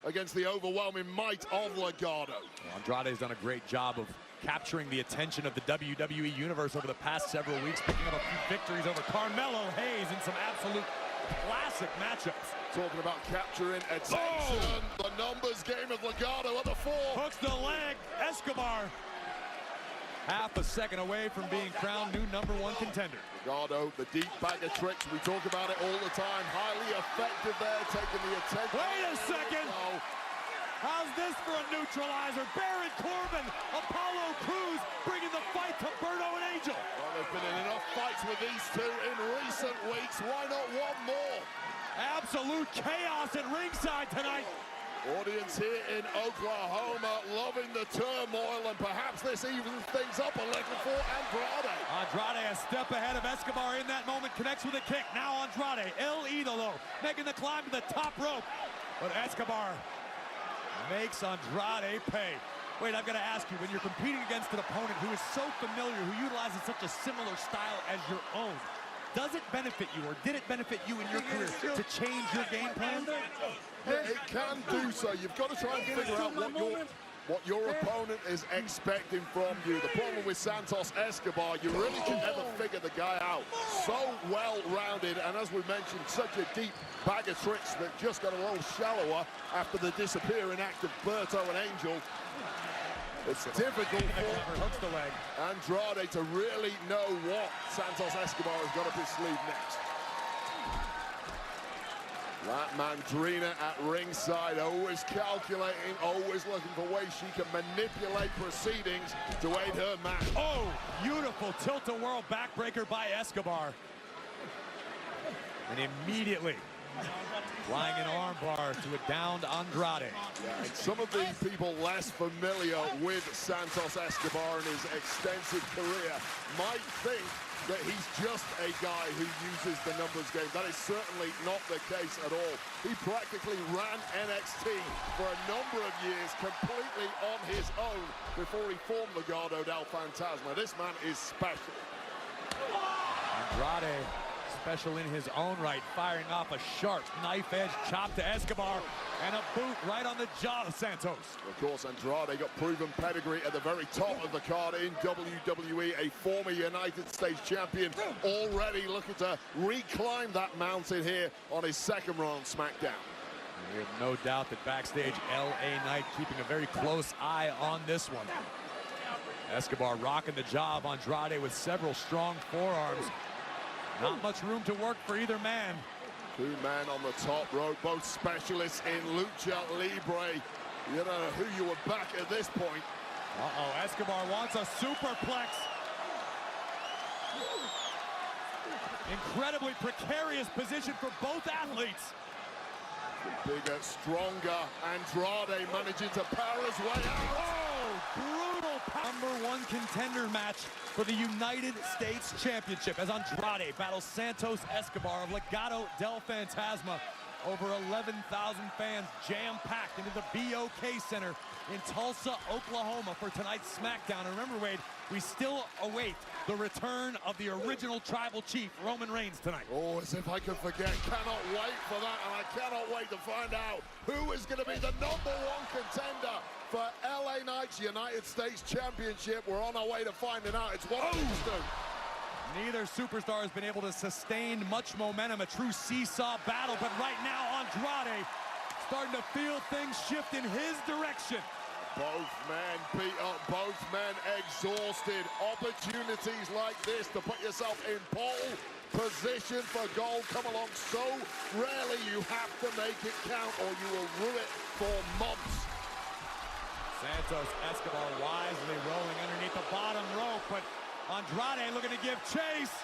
against the overwhelming might of Legado. Well, Andrade's done a great job of capturing the attention of the WWE Universe over the past several weeks, picking up a few victories over Carmelo Hayes in some absolute classic matchups. Talking about capturing attention. The numbers game of Legado at the 4. Hooks the leg. Escobar half a second away from being crowned new #1 contender. Legado, the deep bag of tricks. We talk about it all the time. Highly effective there, taking the attention. Wait a second. How's this for a neutralizer? Baron Corbin, Apollo Crews bringing the fight to Berto and Angel. Well, there's been enough fights with these two in recent weeks. Why not one more? Absolute chaos at ringside tonight. Audience here in Oklahoma loving the turmoil, and perhaps this evens things up a little for Andrade. Andrade a step ahead of Escobar in that moment, connects with a kick. Now Andrade, El Idolo, making the climb to the top rope. But Escobar makes Andrade pay. Wait, I've got to ask you, when you're competing against an opponent who is so familiar, who utilizes such a similar style as your own, does it benefit you, or did it benefit you in your career to change your game plan? Yeah, it can do so. You've got to try and figure out what your opponent is expecting from you. The problem with Santos Escobar, you really can never figure the guy out. So well-rounded, and as we mentioned, such a deep bag of tricks that just got a little shallower after the disappearing act of Berto and Angel. It's difficult for Andrade to really know what Santos Escobar has got up his sleeve next. That Mandrina at ringside, always calculating, always looking for ways she can manipulate proceedings to aid her match. Oh, beautiful tilt-a-whirl backbreaker by Escobar. And immediately flying an armbar to a downed Andrade. Yeah, and some of the people less familiar with Santos Escobar and his extensive career might think that he's just a guy who uses the numbers game. That is certainly not the case at all. He practically ran NXT for a number of years completely on his own before he formed Legado del Fantasma. This man is special. Andrade, special in his own right, firing off a sharp knife-edge chop to Escobar and a boot right on the jaw of Santos. Of course, Andrade got proven pedigree at the very top of the card in WWE, a former United States champion, already looking to reclimb that mountain here on his second run on SmackDown. We have no doubt that backstage, LA Knight keeping a very close eye on this one. Escobar rocking the jaw of Andrade with several strong forearms. Not much room to work for either man. Two men on the top rope, both specialists in Lucha Libre. You don't know who you would back at this point. Uh-oh, Escobar wants a superplex. Incredibly precarious position for both athletes. The bigger, stronger Andrade managing to power his way out. Oh, brutal #1 contender match for the United States Championship as Andrade battles Santos Escobar of Legado del Fantasma. Over 11,000 fans jam-packed into the BOK Center in Tulsa, Oklahoma for tonight's SmackDown. And remember, Wade, we still await the return of the original Tribal Chief, Roman Reigns, tonight. Oh, as if I could forget. Cannot wait for that, and I cannot wait to find out who is going to be the #1 contender for LA Knight's United States Championship. We're on our way to finding out. It's one of these two. Neither superstar has been able to sustain much momentum, a true seesaw battle, but right now Andrade starting to feel things shift in his direction. Both men beat up, both men exhausted. Opportunities like this to put yourself in pole position for gold come along so rarely. You have to make it count or you will rue it for months. Santos Escobar wisely rolling underneath the bottom rope, but Andrade looking to give chase.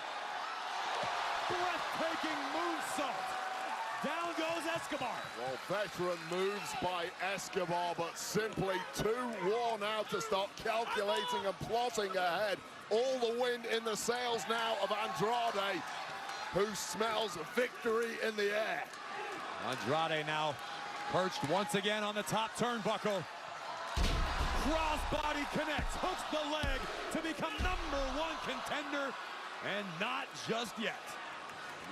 Breathtaking moonsault. Down goes Escobar. Well, veteran moves by Escobar, but simply too worn out to start calculating and plotting ahead. All the wind in the sails now of Andrade, who smells victory in the air. Andrade now perched once again on the top turnbuckle. Crossbody connects, hooks the leg to become #1 contender, and not just yet.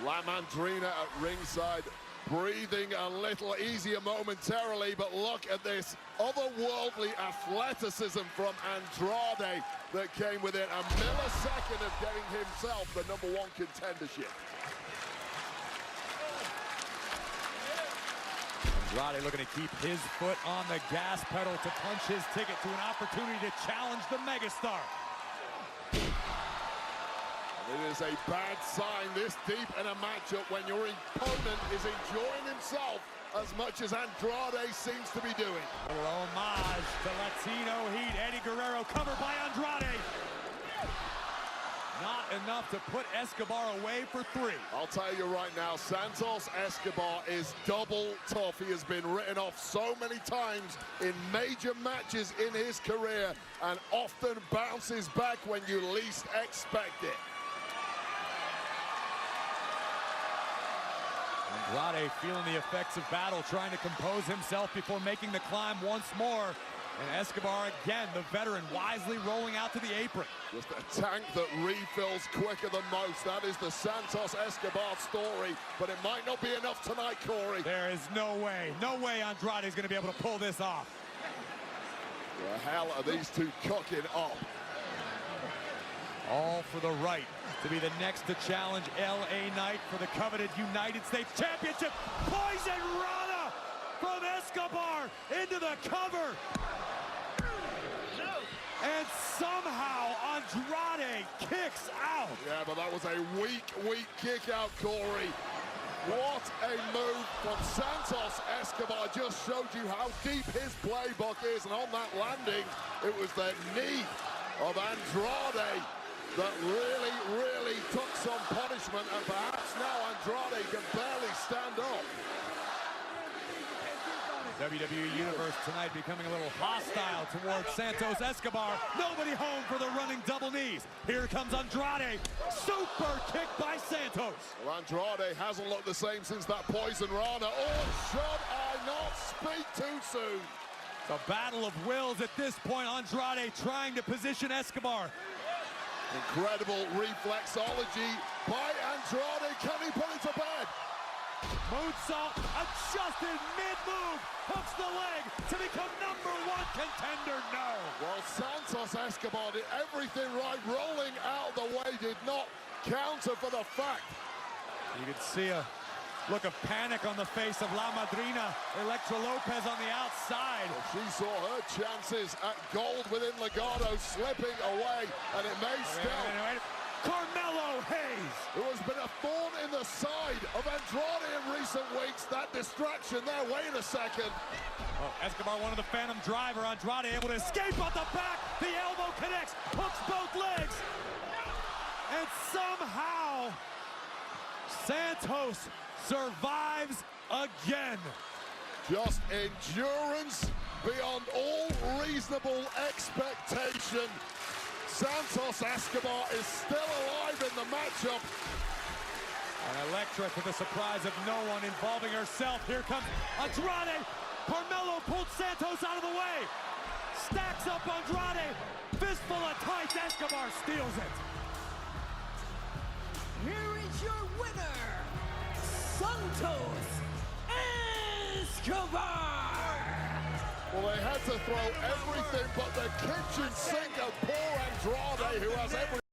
La Mandrina at ringside, breathing a little easier momentarily, but look at this otherworldly athleticism from Andrade that came within a millisecond of getting himself the #1 contendership. Andrade looking to keep his foot on the gas pedal to punch his ticket to an opportunity to challenge the megastar. It is a bad sign this deep in a matchup when your opponent is enjoying himself as much as Andrade seems to be doing. A little homage to Latino Heat. Eddie Guerrero covered by Andrade. Not enough to put Escobar away for 3. I'll tell you right now, Santos Escobar is double tough. He has been written off so many times in major matches in his career and often bounces back when you least expect it. Andrade feeling the effects of battle, trying to compose himself before making the climb once more. And Escobar again, the veteran, wisely rolling out to the apron. Just a tank that refills quicker than most. That is the Santos Escobar story, but it might not be enough tonight, Corey. There is no way Andrade is going to be able to pull this off. The hell are these two cooking up? All for the right to be the next to challenge LA Knight for the coveted United States Championship. Poison Rana from Escobar into the cover. And somehow Andrade kicks out. Yeah, but that was a weak kick out, Corey. What a move from Santos Escobar. Just showed you how deep his playbook is. And on that landing, it was the knee of Andrade that really took some punishment, and perhaps now Andrade can barely stand up. WWE Universe tonight becoming a little hostile towards Santos Escobar. Nobody home for the running double knees. Here comes Andrade. Super kick by Santos. Well, Andrade hasn't looked the same since that Poison Rana. Or should I not speak too soon? It's a battle of wills at this point. Andrade trying to position Escobar. Incredible reflexology by Andrade. Can he put it to bed? Moonsault adjusted mid-move. Hooks the leg to become #1 contender. No. Well, Santos Escobar did everything right. Rolling out the way did not counter for the fact. You could see a look of panic on the face of La Madrina. Elektra Lopez on the outside. Well, she saw her chances at gold within Legado slipping away, and it may still. Carmelo Hayes. There has been a thorn in the side of Andrade in recent weeks. That distraction there. Wait a second. Oh, Escobar wanted the Phantom Driver. Andrade able to escape on the back. The elbow connects. Hooks both legs. And somehow Santos survives again. Just endurance beyond all reasonable expectation. Santos Escobar is still alive in the matchup. And Elektra, to the surprise of no one, involving herself. Here comes Andrade. Carmelo pulled Santos out of the way. Stacks up Andrade. Fistful of tights. Escobar steals it. Here is your winner, Santos Escobar. Well, they had to throw everything but the kitchen sink of poor Andrade, who has every